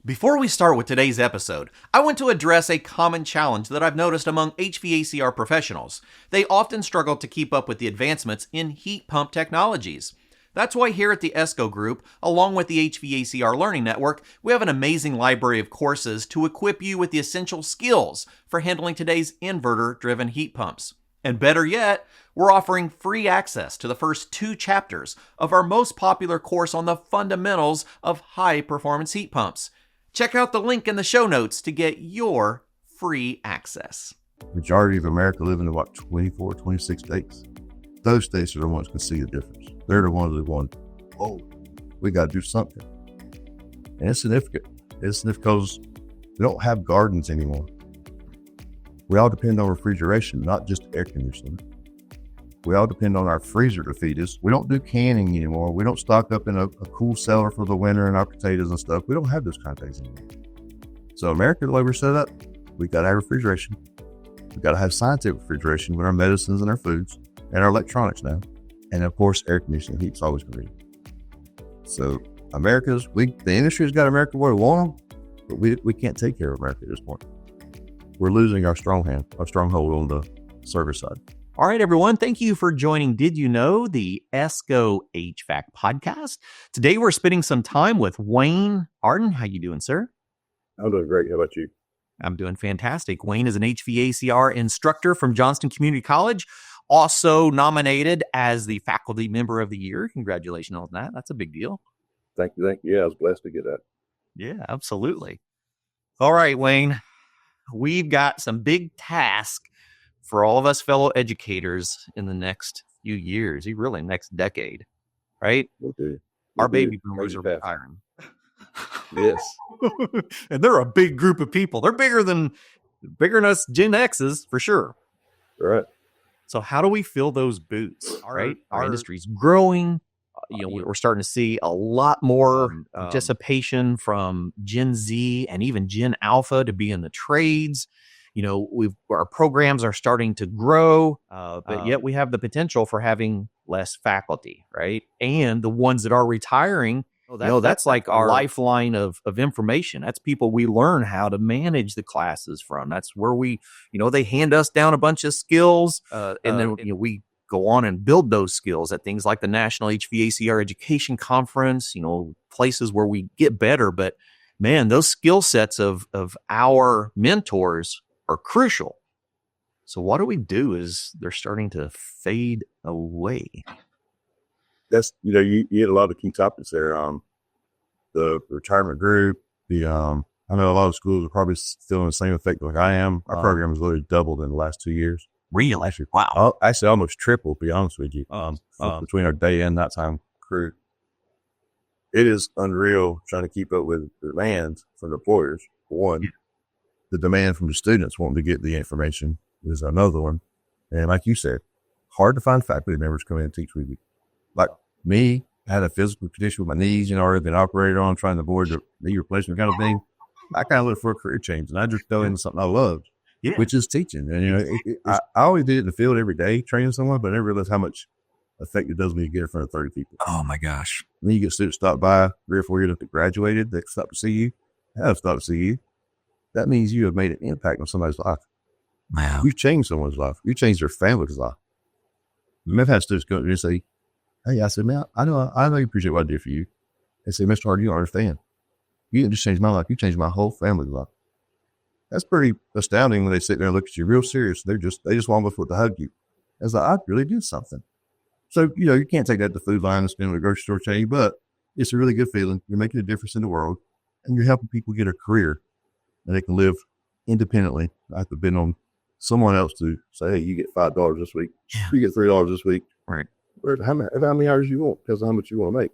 Before we start with today's episode, I want to address a common challenge that I've noticed among HVACR professionals. They often struggle to keep up with the advancements in heat pump technologies. That's why here at the Esco Group, along with the HVACR Learning Network, we have an amazing library of courses to equip you with the essential skills for handling today's inverter-driven heat pumps. And better yet, we're offering free access to the first 2 chapters of our most popular course on the fundamentals of high-performance heat pumps. Check out the link in the show notes to get your free access. Majority of America live in about 24, 26 states. Those states are the ones who can see the difference. They're the ones that want, we got to do something. And it's significant. It's significant because we don't have gardens anymore. We all depend on refrigeration, not just air conditioning. We all depend on our freezer to feed us. We don't do canning anymore. We don't stock up in a cool cellar for the winter and our potatoes and stuff. We don't have those kind of things anymore. So America, the way we're set up, we got to have refrigeration. We got to have scientific refrigeration with our medicines and our foods and our electronics now. And of course, air conditioning heat's always going to be. So the industry's got America where we want them, but we can't take care of America at this point. We're losing our stronghold on the service side. All right, everyone. Thank you for joining Did You Know, the Esco HVAC Podcast. Today, we're spending some time with Wayne Hardin. How you doing, sir? I'm doing great. How about you? I'm doing fantastic. Wayne is an HVACR instructor from Johnston Community College, also nominated as the Faculty Member of the Year. Congratulations on that. That's a big deal. Thank you. Yeah, I was blessed to get that. Yeah, absolutely. All right, Wayne. We've got some big tasks for all of us fellow educators in the next few years, really next decade, right? Okay. Our baby boomers are retiring. Yes. And they're a big group of people. They're bigger than us Gen X's for sure. Right. So how do we fill those boots? Right. Our industry's growing. We're starting to see a lot more participation from Gen Z and even Gen Alpha to be in the trades. Our programs are starting to grow, but yet we have the potential for having less faculty, right? And the ones that are retiring, that's like our lifeline of information. That's people we learn how to manage the classes from. That's where they hand us down a bunch of skills, and then we go on and build those skills at things like the National HVACR Education Conference, places where we get better. But man, those skill sets of our mentors are crucial. So what do we do as they're starting to fade away? That's, you hit a lot of key topics there. The retirement group, I know a lot of schools are probably still in the same effect like I am. Our program has literally doubled in the last 2 years. Really? Wow. Actually almost tripled, to be honest with you, between our day and nighttime crew. It is unreal trying to keep up with the demands from the employers, for one. The demand from the students wanting to get the information is another one. And like you said, hard to find faculty members come in and teach with you. Like me, I had a physical condition with my knees, already been operated on, trying to avoid the knee replacement kind of thing. I kind of looked for a career change, and I just fell into something I loved, which is teaching. And, I always did it in the field every day, training someone, but I never realized how much effect it does when you get in front of 30 people. Oh, my gosh. And then you get students stop by 3 or 4 years after graduated, they stop to see you. I have stopped to see you. That means you have made an impact on somebody's life. Wow. You've changed someone's life. You changed their family's life. I've had students go to me and say, hey, I said, man, I know you appreciate what I did for you. They say, Mr. Hardin, you don't understand. You didn't just change my life. You changed my whole family's life. That's pretty astounding when they sit there and look at you real serious. They just want to hug you. It's like, I really did something. So, you can't take that to food line and spend at a grocery store chain, but it's a really good feeling. You're making a difference in the world, and you're helping people get a career and they can live independently. I have to depend on someone else to say, hey, you get $5 this week. Yeah. You get $3 this week. Right. How many hours you want, because how much you want to make.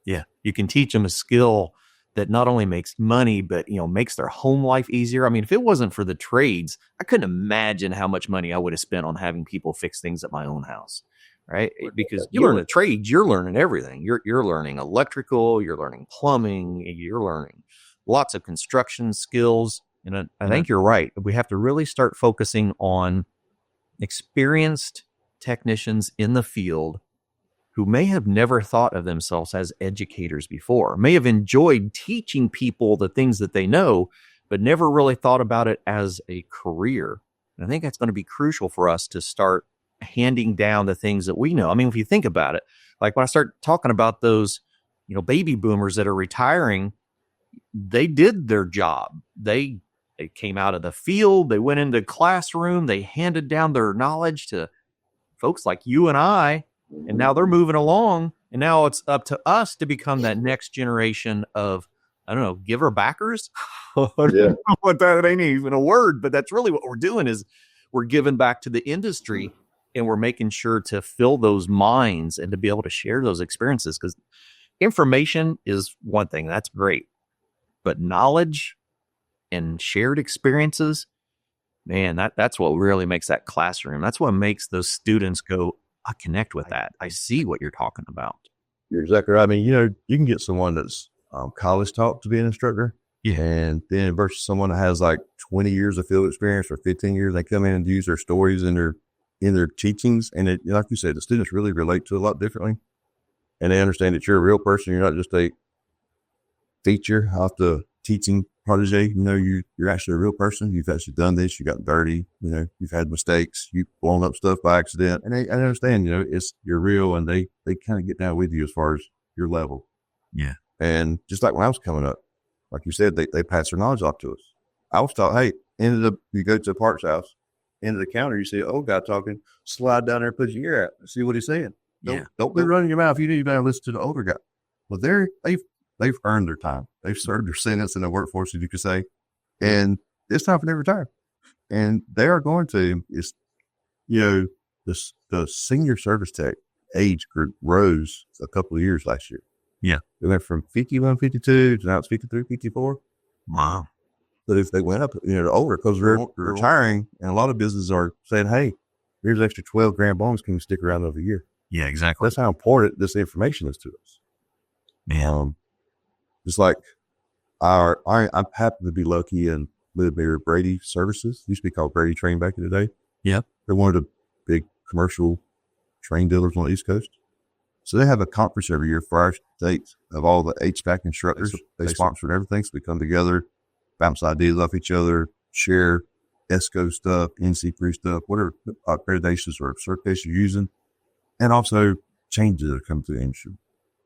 Yeah. You can teach them a skill that not only makes money, but, makes their home life easier. I mean, if it wasn't for the trades, I couldn't imagine how much money I would have spent on having people fix things at my own house. Right. Because you learn the trades, you're learning everything. You're learning electrical, you're learning plumbing, you're learning lots of construction skills. And I think you're right. We have to really start focusing on experienced technicians in the field who may have never thought of themselves as educators before, may have enjoyed teaching people the things that they know, but never really thought about it as a career. And I think that's going to be crucial for us to start handing down the things that we know. I mean, if you think about it, like when I start talking about those, baby boomers that are retiring, they did their job. They came out of the field, they went into the classroom, they handed down their knowledge to folks like you and I, and now they're moving along. And now it's up to us to become that next generation of, I don't know, giver backers. Yeah. What that ain't even a word, but that's really what we're doing is we're giving back to the industry, and we're making sure to fill those minds and to be able to share those experiences, because information is one thing, that's great, but knowledge and shared experiences, man, that's what really makes that classroom. That's what makes those students go, I connect with that. I see what you're talking about. You're exactly right. I mean, you can get someone that's college taught to be an instructor. Yeah. And then versus someone that has like 20 years of field experience or 15 years, they come in and use their stories in their teachings. And it, like you said, the students really relate to it a lot differently. And they understand that you're a real person. You're not just a teacher off the teaching protege. You're actually a real person. You've actually done this. You got dirty. You've had mistakes. You've blown up stuff by accident. And I understand, you're real, and they kind of get down with you as far as your level. Yeah. And just like when I was coming up, like you said, they pass their knowledge off to us. I was taught, hey, you go to the parts house, into the counter, you see an old guy talking, slide down there and put your ear out and see what he's saying. Don't be running your mouth. You better listen to the older guy. Well, they've earned their time. They've served their sentence in the workforce, as you could say, and it's time for them to retire. And they are going to. It's the senior service tech age group rose a couple of years last year. Yeah, they went from 51, 52 to now it's 53, 54. Wow. But if they went up, to older, because they're retiring, and a lot of businesses are saying, "Hey, here's extra $12,000 bonus. Can you stick around another year?" Yeah, exactly. That's how important this information is to us. Man, just like I'm happy to be lucky and live near Brady Services. It used to be called Brady Train back in the day. Yep. They're one of the big commercial train dealers on the East Coast. So they have a conference every year for our state of all the HVAC instructors. They sponsor everything. So we come together, bounce ideas off each other, share Esco stuff, NC3 stuff, whatever accreditations or certifications you're using, and also changes that are coming to the industry.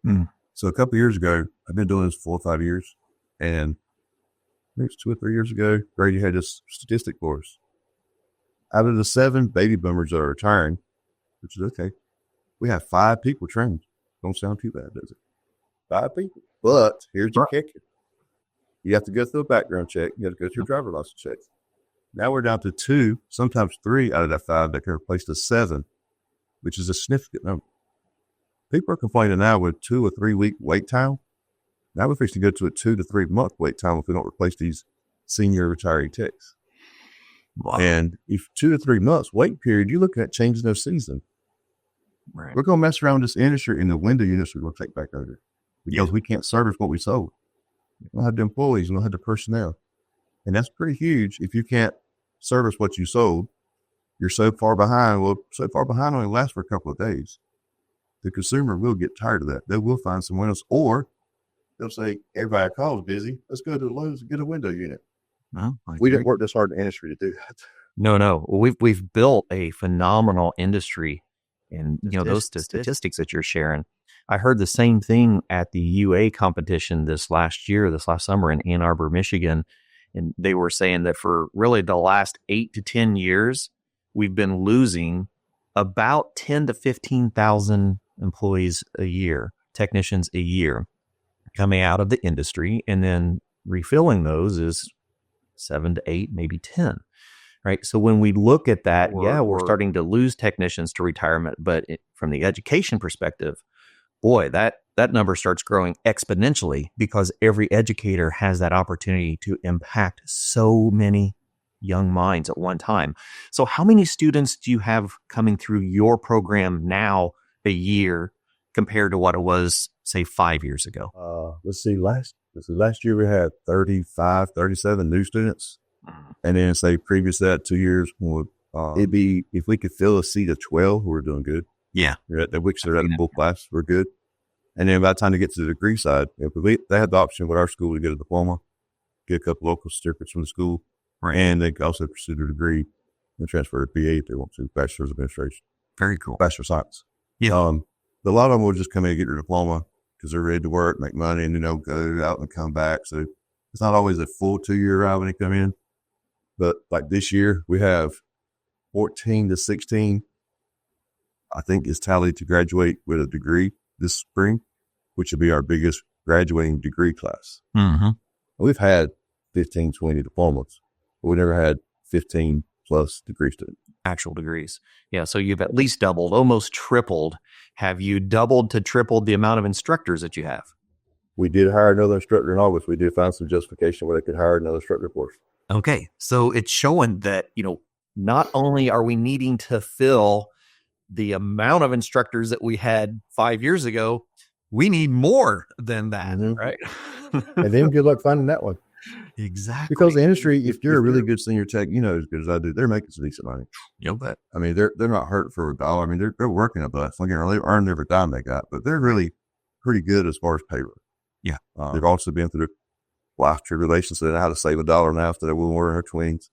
Mm. So a couple of years ago, I've been doing this 4 or 5 years, and I think it's 2 or 3 years ago, Grady had this statistic for us. Out of the 7 baby boomers that are retiring, which is okay, we have 5 people trained. Don't sound too bad, does it? 5 people. But here's your kicker. You have to go through a background check. You have to go through a driver's license check. Now we're down to 2, sometimes 3 out of that 5 that can replace the 7, which is a significant number. People are complaining now with 2 or 3 week wait time. Now we're fixing to go to a 2 to 3 month wait time if we don't replace these senior retiree techs. Wow. And if 2 to 3 months wait period, you're looking at changing their season. Right. We're going to mess around with this industry, and the window industry will take back over because we can't service what we sold. We don't have the employees, we don't have the personnel. And that's pretty huge. If you can't service what you sold, you're so far behind. Well, so far behind only lasts for a couple of days. The consumer will get tired of that. They will find someone else, or they'll say, everybody I call is busy. Let's go to Lowe's and get a window unit. No, we didn't work this hard in the industry to do that. No. We've built a phenomenal industry, and those statistics that you're sharing. I heard the same thing at the UA competition this last summer in Ann Arbor, Michigan, and they were saying that for really the last 8 to 10 years, we've been losing about 10 to 15,000 employees a year, technicians a year, coming out of the industry, and then refilling those is 7 to 8, maybe 10. Right. So when we look at that, we're starting to lose technicians to retirement. But from the education perspective, boy, that number starts growing exponentially because every educator has that opportunity to impact so many young minds at one time. So how many students do you have coming through your program now a year compared to what it was, say, 5 years ago? Let's see. Last year we had 35, 37 new students. And then, say, previous to that, 2 years, it'd be, if we could fill a seat of 12, we're doing good. Yeah. Which they're at a full class. We're good. And then by the time they get to the degree side, they had the option with our school to get a diploma, get a couple local certificates from the school, and they can also pursue their degree and transfer to BA if they want to, Bachelor's of Administration. Very cool. Bachelor of Science. Yeah. A lot of them will just come in and get their diploma because they're ready to work, make money, and go out and come back. So it's not always a full 2-year ride when they come in. But like this year, we have 14 to 16, I think, is tallied to graduate with a degree this spring, which will be our biggest graduating degree class. Mm-hmm. We've had 15, 20 diplomas, but we never had 15 plus degree students. Actual degrees. Yeah. So you've at least doubled, almost tripled. Have you doubled to tripled the amount of instructors that you have? We did hire another instructor in August. We did find some justification where they could hire another instructor for us. Okay. So it's showing that, not only are we needing to fill the amount of instructors that we had 5 years ago, we need more than that, right? And then good luck finding that one. Exactly. Because the industry, if you're a really good senior tech, as good as I do, they're making some decent money. You'll bet. I mean, they're not hurt for a dollar. I mean, they're working a bus. They earn every dime they got, but they're really pretty good as far as pay rate. Yeah. They've also been through the life tribulations, so they know how to save a dollar now instead of when we were in our 20s.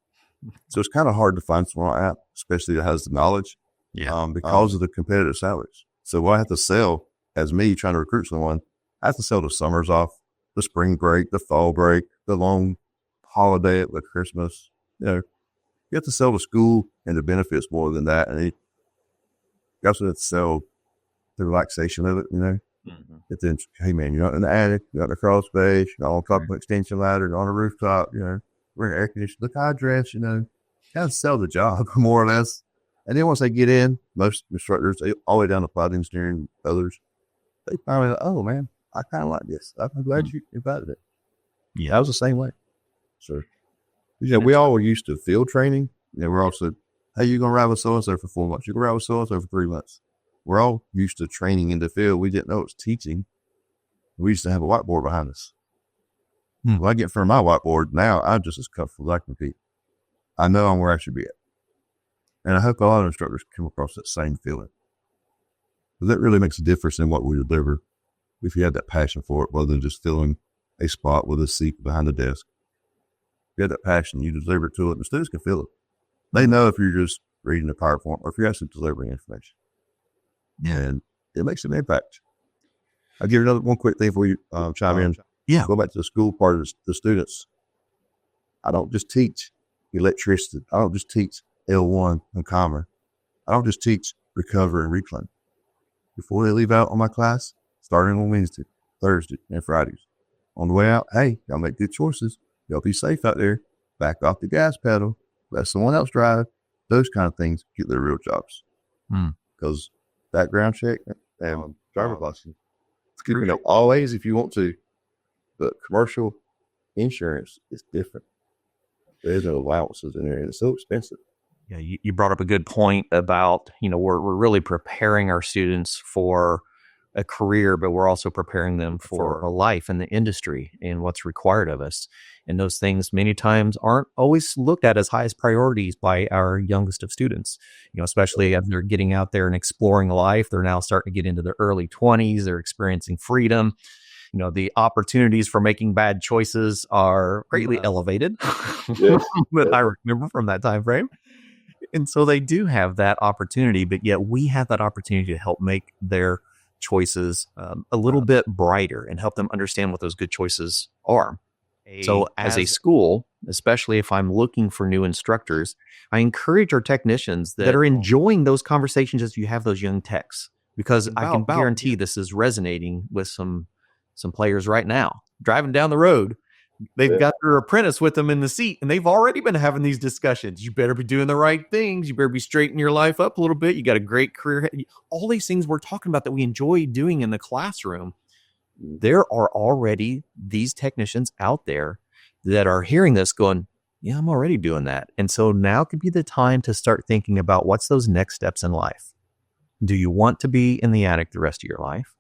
So it's kind of hard to find someone like that, especially that has the knowledge. Yeah. Because of the competitive salaries. So what I have to sell as me trying to recruit someone, I have to sell the summers off, the spring break, the fall break, the long holiday at Christmas. You have to sell the school and the benefits more than that. And you also have to sell the relaxation of it, Mm-hmm. Then, hey man, you're not in the attic, you're not in the crawl space, you're not on top of an extension ladder, you're on a rooftop, we're in air conditioning, look how I dress, kind of sell the job more or less. And then once they get in, most instructors, all the way down to flight engineering, others, they finally, oh man, I kind of like this. I'm glad you invited it. Yeah, I was the same way. So, we all were used to field training. We're also, hey, you're going to ride with so-and-so for 4 months. You're going to ride with so-and-so for 3 months. We're all used to training in the field. We didn't know it was teaching. We used to have a whiteboard behind us. When I get in front of my whiteboard, now I'm just as comfortable as I can be. I know I'm where I should be at. And I hope a lot of instructors come across that same feeling. Because that really makes a difference in what we deliver if you have that passion for it, rather than just filling a spot with a seat behind the desk. If you have that passion, you deliver it to it, and the students can feel it. They know if you're just reading a PowerPoint or if you're actually delivering information. And it makes an impact. I'll give you one quick thing before you chime in. Yeah. Go back to the school part of the students. I don't just teach electricity. I don't just teach L1 and Commer. I don't just teach recover and reclaim. Before they leave out on my class, starting on Wednesday, Thursday, and Fridays. On the way out, hey, y'all make good choices. Y'all be safe out there. Back off the gas pedal. Let someone else drive. Those kind of things get their real jobs. Because background check and driver license, always if you want to. But commercial insurance is different. There's no allowances in there, and it's so expensive. Yeah, you brought up a good point about, we're really preparing our students for a career, but we're also preparing them for a life in the industry and what's required of us. And those things many times aren't always looked at as highest priorities by our youngest of students, especially as they're getting out there and exploring life. They're now starting to get into their early 20s. They're experiencing freedom. The opportunities for making bad choices are greatly elevated that I remember from that time frame. And so they do have that opportunity, but yet we have that opportunity to help make their choices a little bit brighter and help them understand what those good choices are. So as a school, especially if I'm looking for new instructors, I encourage our technicians that are enjoying those conversations as you have those young techs, because I can guarantee this is resonating with some players right now. Driving down the road, they've got their apprentice with them in the seat, and they've already been having these discussions. You better be doing the right things. You better be straightening your life up a little bit. You got a great career. All these things we're talking about that we enjoy doing in the classroom. There are already these technicians out there that are hearing this going, yeah, I'm already doing that. And so now could be the time to start thinking about what's those next steps in life. Do you want to be in the attic the rest of your life?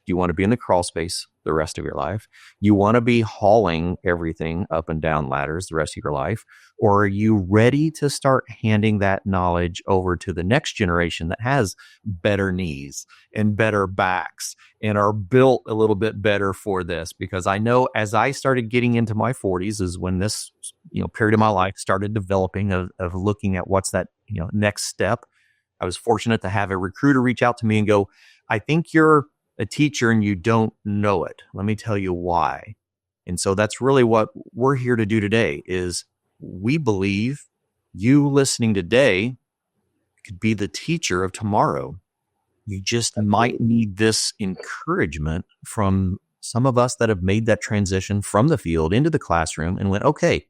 Do you want to be in the crawl space the rest of your life? You want to be hauling everything up and down ladders the rest of your life? Or are you ready to start handing that knowledge over to the next generation that has better knees and better backs and are built a little bit better for this? Because I know as I started getting into my 40s is when this, period of my life started developing of looking at what's that, next step. I was fortunate to have a recruiter reach out to me and go, I think you're a teacher and you don't know it. Let me tell you why. And so that's really what we're here to do today is we believe you listening today could be the teacher of tomorrow. You just might need this encouragement from some of us that have made that transition from the field into the classroom and went, okay,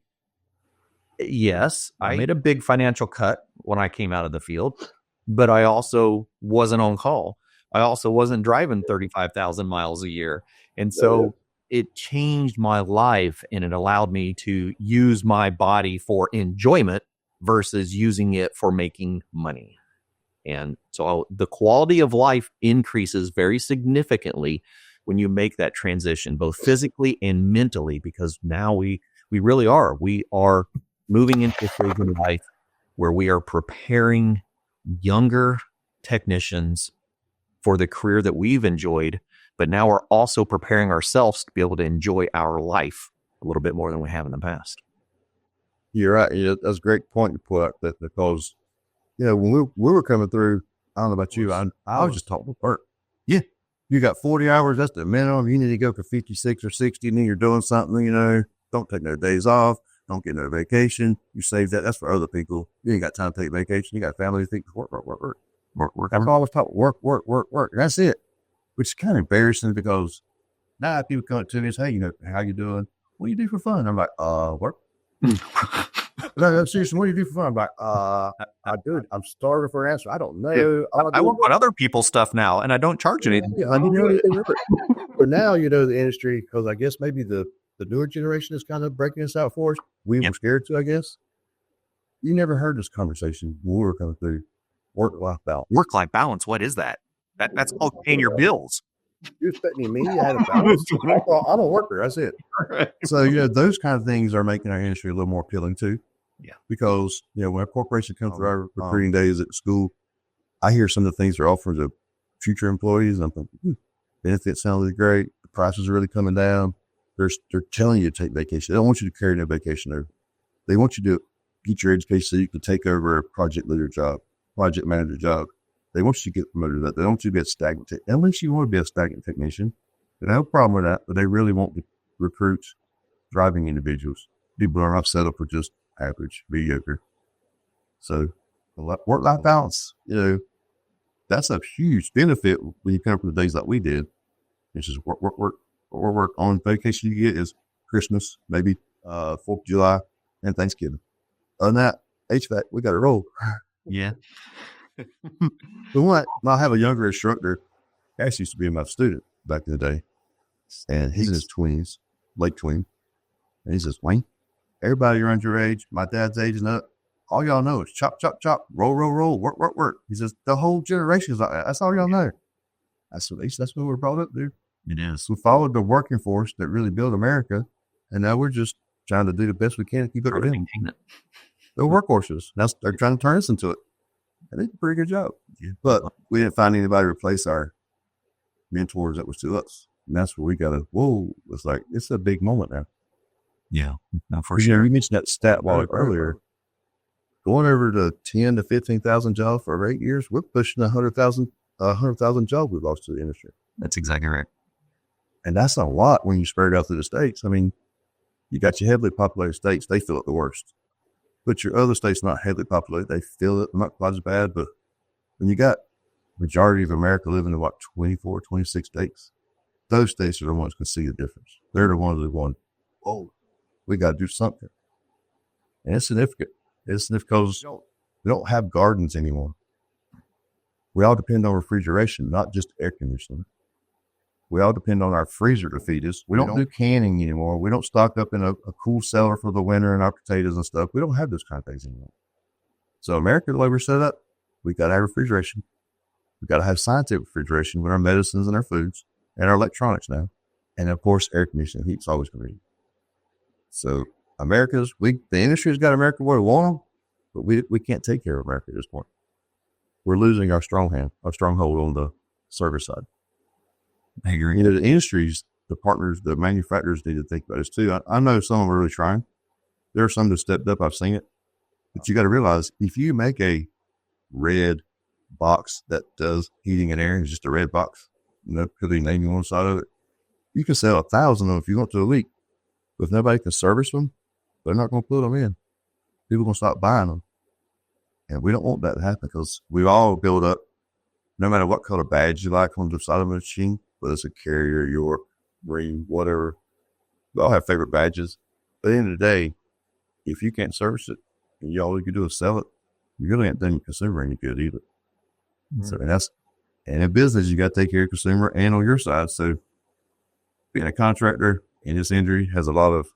yes, I made a big financial cut when I came out of the field, but I also wasn't on call. I also wasn't driving 35,000 miles a year. And so it changed my life and it allowed me to use my body for enjoyment versus using it for making money. And so the quality of life increases very significantly when you make that transition, both physically and mentally, because now we really are. We are moving into a phase in life where we are preparing younger technicians for the career that we've enjoyed, but now we're also preparing ourselves to be able to enjoy our life a little bit more than we have in the past. You're right. That's a great point to put up that because, when we were coming through, I don't know about you, I was just talking about work. Yeah. You got 40 hours. That's the minimum. You need to go for 56 or 60 and then you're doing something, don't take no days off. Don't get no vacation. You save that. That's for other people. You ain't got time to take vacation. You got family to think work. I've always taught work. That's it. Which is kind of embarrassing because now people come up to me and say, hey, how you doing? What do you do for fun? I'm like, work. No, seriously, what do you do for fun? I'm like, I do it. I'm starving for an answer. I don't know. I work on other people's stuff now and I don't charge anything. Yeah, but now, the industry, because I guess maybe the newer generation is kind of breaking this out for us. We were scared to, I guess. You never heard this conversation when we were coming through work-life balance. Work-life balance, what is that? That's called paying your bills. You're expecting me to have a balance? I'm a worker. That's it. Right. So, those kind of things are making our industry a little more appealing too. Yeah. Because, when a corporation comes through our recruiting days at school, I hear some of the things they're offering to future employees. And I'm thinking, benefits sound really great. The prices are really coming down. They're telling you to take vacation. They don't want you to carry no vacation over. They want you to get your education so you can take over a project leader job, project manager job. They want you to get promoted. They don't want you to be a stagnant unless you want to be a stagnant technician. They don't have a problem with that, but they really want to recruit driving individuals. People are not set up for just average, mediocre. So work-life balance, that's a huge benefit when you come from the days like we did. It's just work on vacation you get is Christmas, maybe 4th of July and Thanksgiving. Other than that, HVAC, we got to roll. Yeah. But I have a younger instructor. He actually used to be my student back in the day. And he's in his 20s, late 20s. And he says, Wayne, everybody around your age, my dad's age and up, all y'all know is chop, chop, chop, roll, roll, roll, work. He says, the whole generation is like that. That's all y'all know. That's what we're brought up to. It is. We followed the working force that really built America, and now we're just trying to do the best we can to keep it running. They're workhorses. They're trying to turn us into it. And they did a pretty good job. Yeah. But we didn't find anybody to replace our mentors that was to us. And that's where we got to, it's a big moment now. Yeah, no, for sure. You mentioned that stat earlier. Going over to 10 to 15,000 jobs for 8 years, we're pushing 100,000 jobs we've lost to the industry. That's exactly right. And that's a lot when you spread it out through the states. I mean, you got your heavily populated states, they feel it the worst. But your other states not heavily populated, they feel it not quite as bad. But when you got majority of America living in 24, 26 states, those states are the ones who can see the difference. They're the ones that want, we got to do something. And it's significant. It's because we don't have gardens anymore. We all depend on refrigeration, not just air conditioning. We all depend on our freezer to feed us. We don't do canning anymore. We don't stock up in a cool cellar for the winter and our potatoes and stuff. We don't have those kind of things anymore. So America, the way we're set up, we got to have refrigeration. We got to have scientific refrigeration with our medicines and our foods. and our electronics now. And of course, air conditioning, heat's always going to be. So the industry's got America where we want them, but we can't take care of America at this point. We're losing our stronghold on the service side. I agree. The industries, the partners, the manufacturers need to think about this too. I know some of them are really trying. There are some that stepped up. I've seen it. But you got to realize, if you make a red box that does heating and air, it's just a red box, put a name on the side of it, you can sell 1,000 of them if you want to a leak. But if nobody can service them, they're not going to put them in. People are going to stop buying them. And we don't want that to happen, because we all build up, no matter what color badge you like on the side of a machine, whether it's a Carrier, York, Marine, whatever. We all have favorite badges. But at the end of the day, if you can't service it, and all you can do is sell it, you really ain't done your consumer any good either. Mm-hmm. So, and in business, you got to take care of consumer and on your side. So being a contractor in this industry has a lot of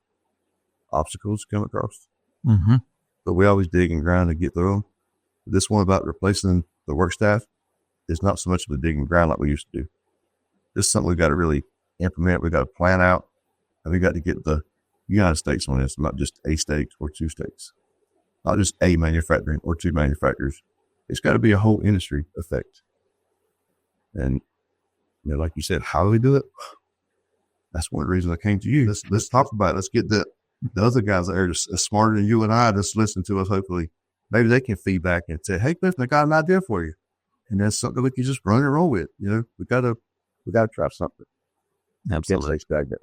obstacles to come across. Mm-hmm. But we always dig and grind to get through them. This one about replacing the work staff is not so much of a dig and grind like we used to do. This is something we've got to really implement. We've got to plan out, and we got to get the United States on this, not just a state or two states, not just a manufacturing or two manufacturers. It's got to be a whole industry effect. And like you said, how do we do it? That's one of the reasons I came to you. Let's talk about it. Let's get the other guys out there that's smarter than you and I just listen to us. Hopefully, maybe they can feedback and say, "Hey, Clifton, I got an idea for you," and that's something we can just run and roll with. We gotta try something. Absolutely. Can't stay stagnant.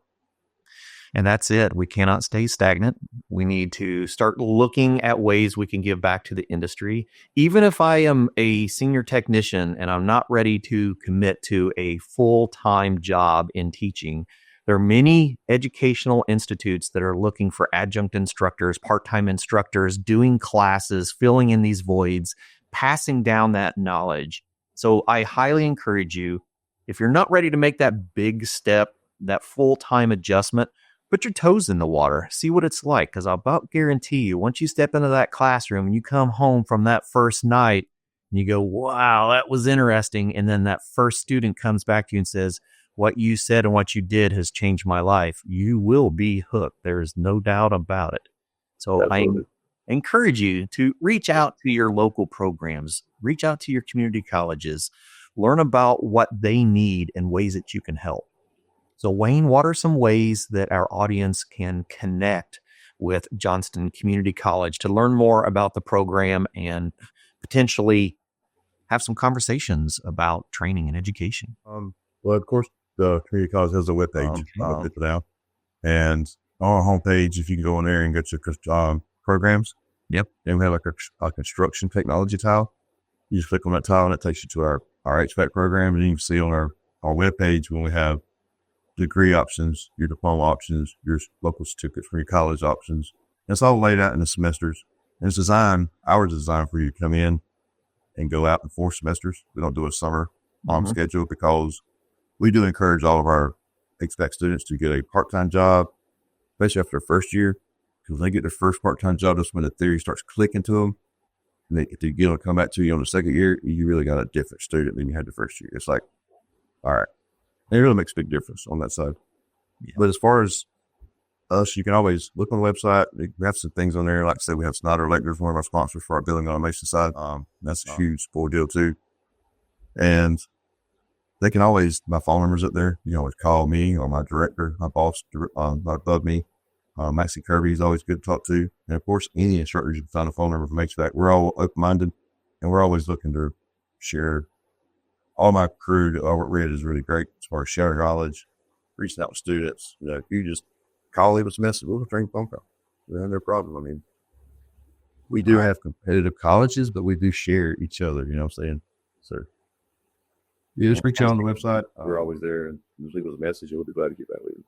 And that's it. We cannot stay stagnant. We need to start looking at ways we can give back to the industry. Even if I am a senior technician and I'm not ready to commit to a full-time job in teaching, there are many educational institutes that are looking for adjunct instructors, part-time instructors, doing classes, filling in these voids, passing down that knowledge. So I highly encourage you, if you're not ready to make that big step, that full-time adjustment, put your toes in the water, see what it's like, because I'll about guarantee you, once you step into that classroom and you come home from that first night and you go, wow, that was interesting. And then that first student comes back to you and says, what you said and what you did has changed my life. You will be hooked. There is no doubt about it. So absolutely. I encourage you to reach out to your local programs, reach out to your community colleges, learn about what they need and ways that you can help. So Wayne, what are some ways that our audience can connect with Johnston Community College to learn more about the program and potentially have some conversations about training and education? Well, of course, the community college has a webpage. And on our homepage, if you can go in there and go to programs, yep, then we have like a construction technology tile. You just click on that tile and it takes you to our HVAC program, and you can see on our webpage when we have degree options, your diploma options, your local certificates for your college options. And it's all laid out in the semesters. And it's designed for you to come in and go out in 4 semesters. We don't do a summer schedule, because we do encourage all of our HVAC students to get a part-time job, especially after their first year, because when they get their first part-time job, that's when the theory starts clicking to them. And if you get them to come back to you on the second year, you really got a different student than you had the first year. It's like, all right. It really makes a big difference on that side. Yeah. But as far as us, you can always look on the website. We have some things on there. Like I said, we have Snyder Electric, one of our sponsors for our building automation side. That's a huge support deal too. And they can always, my phone number's up there. You can always call me or my director, my boss, above me. Maxie Kirby is always good to talk to. And of course, any instructors, you can find a phone number from HVAC. We're all open-minded, and we're always looking to share. All my crew that I work with is really great as far as sharing knowledge, reaching out to students. If you just call, leave us a message, we'll return your phone call. No problem. I mean, we do have competitive colleges, but we do share each other, you know what I'm saying? So you just reach out on the website. We're always there, and just leave us a message, and we'll be glad to get back with you.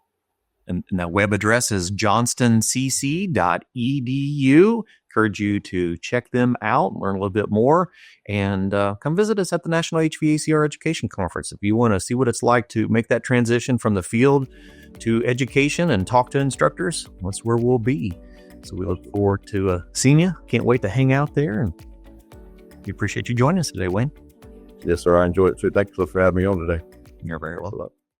And that web address is johnstoncc.edu. Encourage you to check them out, learn a little bit more, and come visit us at the National HVAC Education Conference. If you want to see what it's like to make that transition from the field to education and talk to instructors, that's where we'll be. So we look forward to seeing you. Can't wait to hang out there. And we appreciate you joining us today, Wayne. Yes, sir. I enjoyed it too. Thank you for having me on today. You're very welcome.